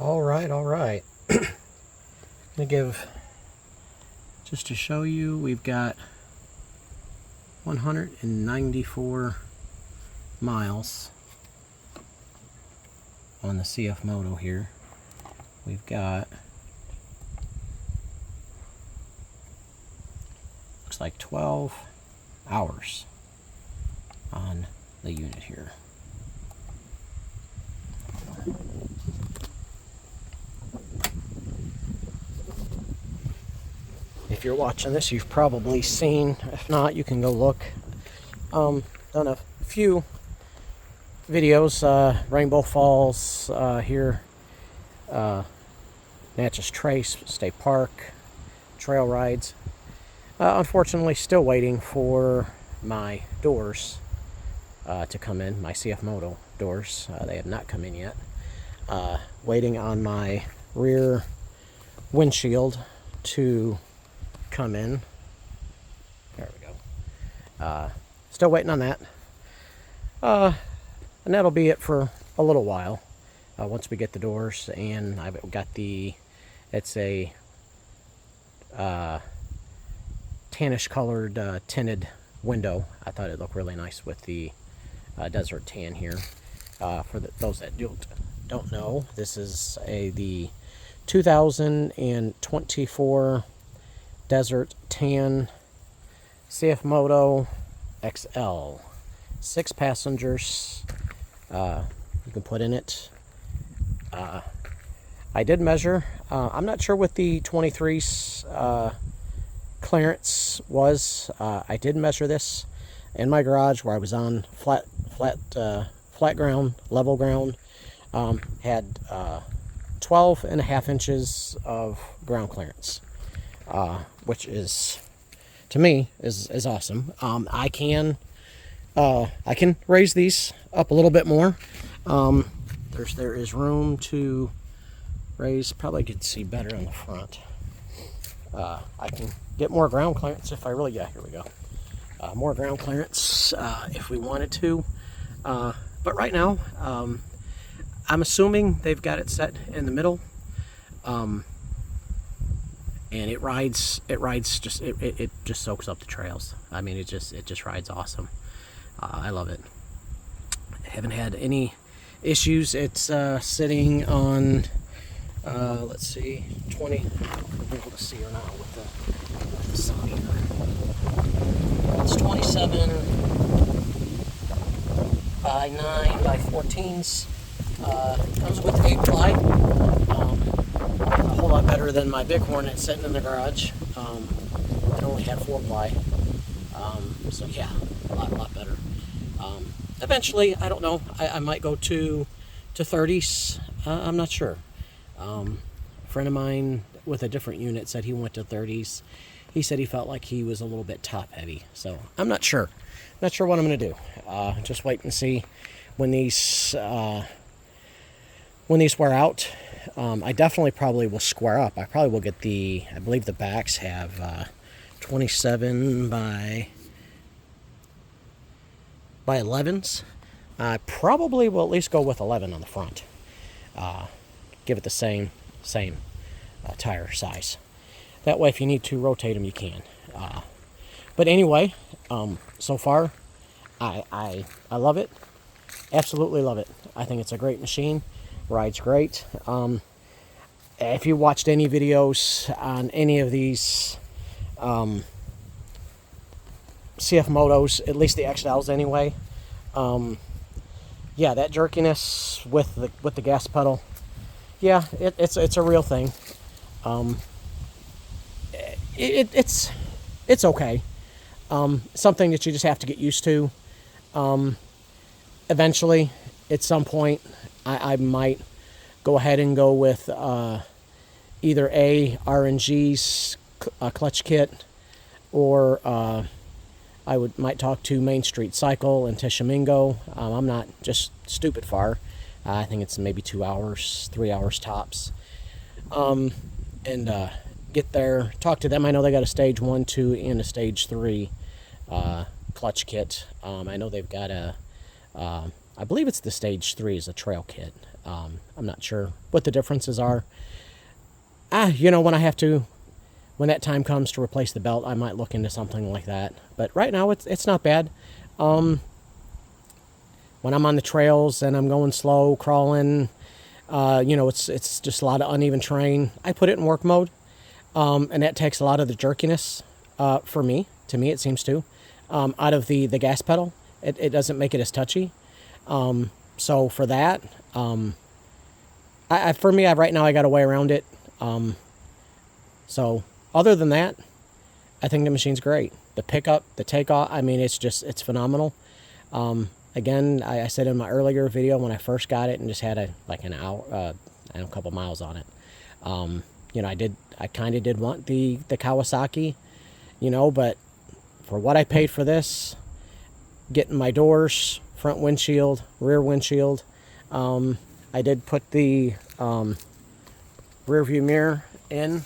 All right. I'm gonna give, just to show you, we've got 194 miles on the CFMOTO here. We've got, looks like 12 hours on the unit here. If you're watching this, you've probably seen. If not, you can go look. Done a few videos, Rainbow Falls here, Natchez Trace State Park, trail rides. Unfortunately, still waiting for my doors to come in, my CFMOTO doors. They have not come in yet. Waiting on my rear windshield to come in. There we go. Still waiting on that. And that'll be it for a little while. Once we get the doors, and I've got it's a tannish colored tinted window. I thought it looked really nice with the desert tan here. For those that don't know, this is the 2024 Desert Tan CFMOTO XL. 6 passengers you can put in it. I did measure. I'm not sure what the 23's clearance was. I did measure this in my garage where I was on flat ground, level ground. Had 12.5 inches of ground clearance, which is, to me, is awesome. I can raise these up a little bit more. There is room to raise. Probably could see better on the front. I can get more ground clearance if I really, yeah, here we go. More ground clearance if we wanted to. But right now, I'm assuming they've got it set in the middle. And it rides just, it just soaks up the trails. I mean, it just rides awesome. I love it. I haven't had any issues. It's sitting on, let's see, 20, I'll be able to see her now with the sun here. It's 27 by 9 by 14s. Comes with 8-ply. A whole lot better than my big Hornet sitting in the garage. It only had 4-ply. So yeah, a lot better. Eventually, I don't know, I might go to 30s. I'm not sure. A friend of mine with a different unit said he went to 30s. He said he felt like he was a little bit top heavy. So I'm not sure. Not sure what I'm going to do. Just wait and see when these wear out. I definitely probably will square up. I probably will get I believe the backs have 27 by 11s. I probably will at least go with 11 on the front. Give it the same tire size. That way, if you need to rotate them, you can. But anyway, so far, I love it. Absolutely love it. I think it's a great machine. Rides great. If you watched any videos on any of these CFMOTOs, at least the XLs anyway, yeah, that jerkiness with the gas pedal, yeah, it's a real thing. It's okay. Something that you just have to get used to. Eventually, at some point, I might go ahead and go with either R&G's clutch kit, or I might talk to Main Street Cycle in Tishomingo. I'm not just stupid far. I think it's maybe 2 hours, 3 hours tops. And get there, talk to them. I know they got a stage 1, 2, and a stage 3 clutch kit. I know they've got I believe it's the stage 3 is a trail kit. I'm not sure what the differences are. You know, when that time comes to replace the belt, I might look into something like that. But right now, it's not bad. When I'm on the trails and I'm going slow, crawling, you know, it's just a lot of uneven terrain, I put it in work mode, and that takes a lot of the jerkiness for me. To me, it seems to out of the gas pedal. It doesn't make it as touchy. So for that, for me, right now I got a way around it. So other than that, I think the machine's great. The pickup, the takeoff, I mean, it's phenomenal. Again, I said in my earlier video when I first got it and just had an hour, and a couple miles on it. You know, I kind of did want the Kawasaki, you know, but for what I paid for this, getting my doors, front windshield, rear windshield, I did put the rear view mirror in.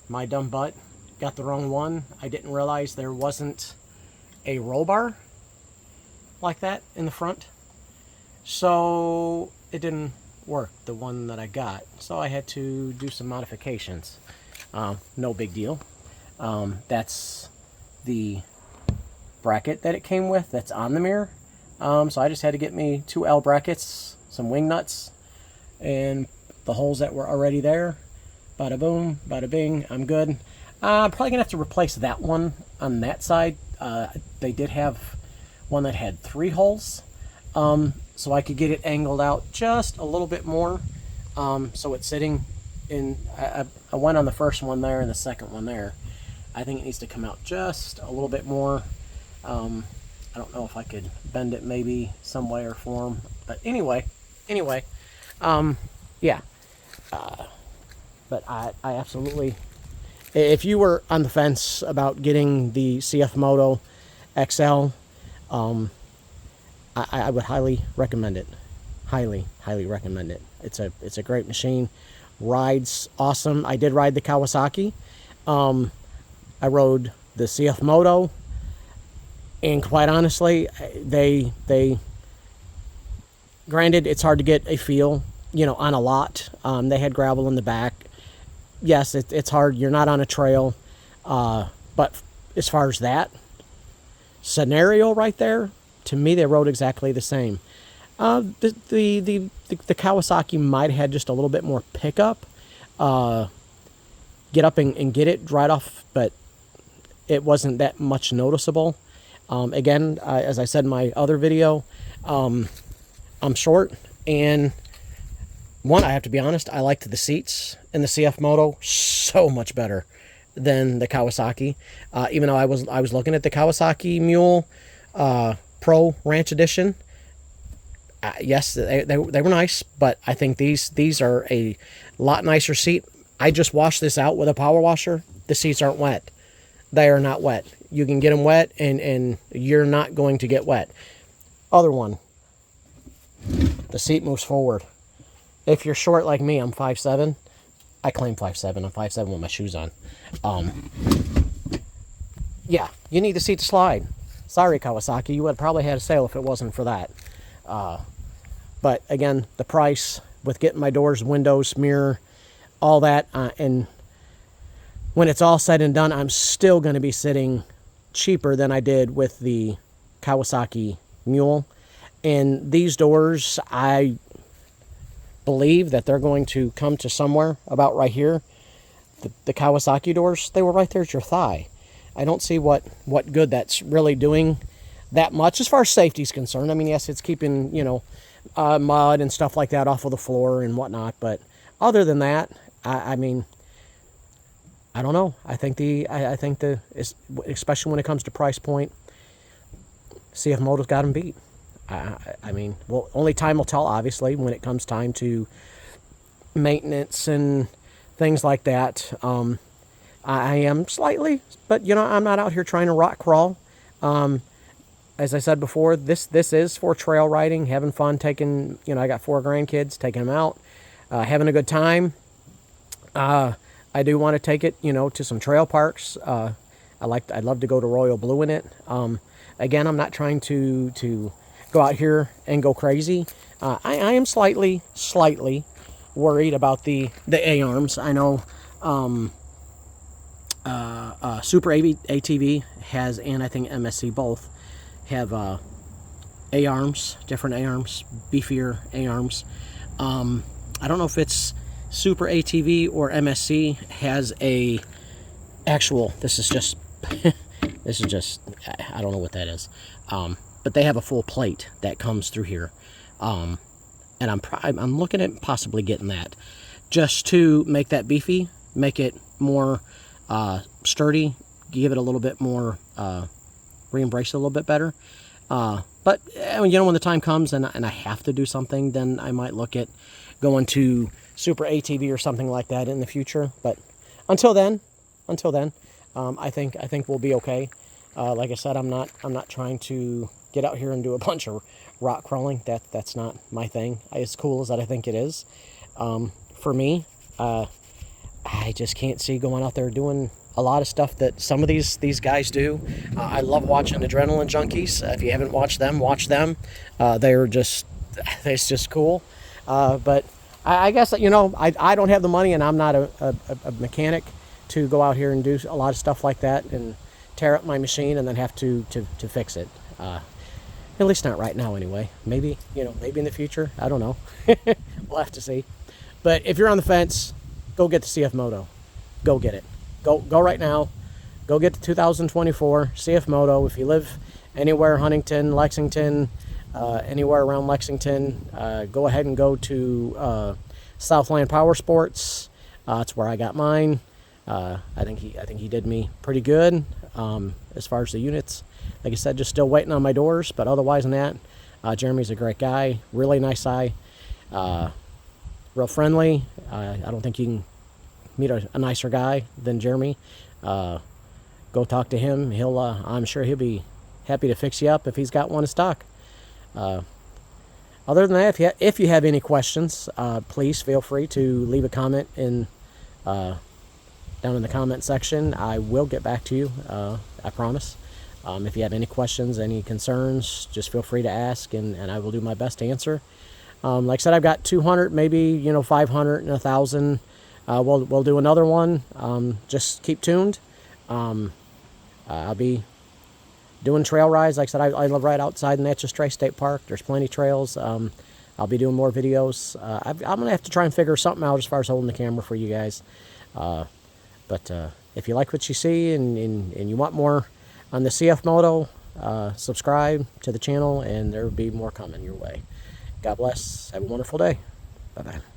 My dumb butt got the wrong one. I didn't realize there wasn't a roll bar like that in the front, so it didn't work, the one that I got, so I had to do some modifications. No big deal. That's the bracket that it came with that's on the mirror. So I just had to get me 2 L brackets, some wing nuts, and the holes that were already there. Bada boom, bada bing, I'm good. I'm probably gonna have to replace that one on that side. They did have one that had 3 holes, so I could get it angled out just a little bit more. So it's sitting in, I went on the first one there and the second one there. I think it needs to come out just a little bit more. I don't know if I could bend it maybe some way or form, but anyway, yeah. But I absolutely, if you were on the fence about getting the CFMOTO XL, I would highly recommend it. Highly recommend it. It's a great machine. Rides awesome. I did ride the Kawasaki. I rode the CFMOTO, and quite honestly, they granted, it's hard to get a feel, you know, on a lot. They had gravel in the back. Yes, it's hard. You're not on a trail, but as far as that scenario right there, to me, they rode exactly the same. The Kawasaki might have had just a little bit more pickup, get up and get it right off, but it wasn't that much noticeable. Again, as I said in my other video, I'm short, and one, I have to be honest, I liked the seats in the CFMOTO so much better than the Kawasaki. Even though I was looking at the Kawasaki Mule Pro Ranch Edition. Yes, they were nice, but I think these are a lot nicer seat. I just washed this out with a power washer. The seats aren't wet. They are not wet. You can get them wet, and you're not going to get wet. Other one, the seat moves forward. If you're short like me, I'm 5'7". I claim 5'7". I'm 5'7" with my shoes on. Yeah, you need the seat to slide. Sorry, Kawasaki, you would have probably had a sale if it wasn't for that. But again, the price with getting my doors, windows, mirror, all that, and when it's all said and done, I'm still going to be sitting cheaper than I did with the Kawasaki Mule. And these doors, I believe that they're going to come to somewhere about right here. The Kawasaki doors, they were right there at your thigh. I don't see what good that's really doing that much as far as safety is concerned. I mean, yes, it's keeping, you know, mud and stuff like that off of the floor and whatnot, but other than that, I mean, I don't know. I think especially when it comes to price point, CFMOTO's got them beat. I mean, well, only time will tell, obviously, when it comes time to maintenance and things like that. I am slightly, but, you know, I'm not out here trying to rock crawl. As I said before, this is for trail riding, having fun, taking, you know, I got 4 grandkids, taking them out, having a good time. I do want to take it, you know, to some trail parks. I'd love to go to Royal Blue in it. Again, I'm not trying to go out here and go crazy. I am slightly worried about the A-arms. I know Super ATV has, and I think MSC both have A-arms, different A-arms, beefier A-arms. I don't know if it's Super ATV or MSC has a actual, this is just, I don't know what that is. But they have a full plate that comes through here. And I'm looking at possibly getting that just to make that beefy, make it more sturdy, give it a little bit more, re-embrace it a little bit better. But you know, when the time comes and I have to do something, then I might look at going to Super ATV or something like that in the future. But until then, I think we'll be okay. Like I said, I'm not trying to get out here and do a bunch of rock crawling. That's not my thing. As cool as that I think it is, for me, I just can't see going out there doing a lot of stuff that some of these guys do. I love watching Adrenaline Junkies. If you haven't watched them, watch them. It's just cool. But I guess, you know, I don't have the money, and I'm not a mechanic to go out here and do a lot of stuff like that and tear up my machine and then have to fix it. At least not right now anyway. Maybe, you know, maybe in the future. I don't know. We'll have to see. But if you're on the fence, go get the CFMOTO. Go get it. Go right now. Go get the 2024 CFMOTO. If you live anywhere, Huntington, Lexington, anywhere around Lexington, go ahead and go to Southland Power Sports. That's where I got mine. I think he did me pretty good as far as the units. Like I said, just still waiting on my doors, but otherwise than that, Jeremy's a great guy, really nice guy, real friendly. I don't think you can meet a nicer guy than Jeremy. Go talk to him. I'm sure he'll be happy to fix you up if he's got one in stock. Other than that, if you have any questions, please feel free to leave a comment down in the comment section. I will get back to you, I promise. If you have any questions, any concerns, just feel free to ask, and I will do my best to answer. Like I said, I've got 200, maybe 500 and 1,000. We'll do another one. Just keep tuned. I'll be doing trail rides. Like I said, I live right outside Natchez Trace State Park. There's plenty of trails. I'll be doing more videos. I'm gonna have to try and figure something out as far as holding the camera for you guys. But if you like what you see and you want more on the CFMOTO, subscribe to the channel, and there will be more coming your way. God bless. Have a wonderful day. Bye-bye.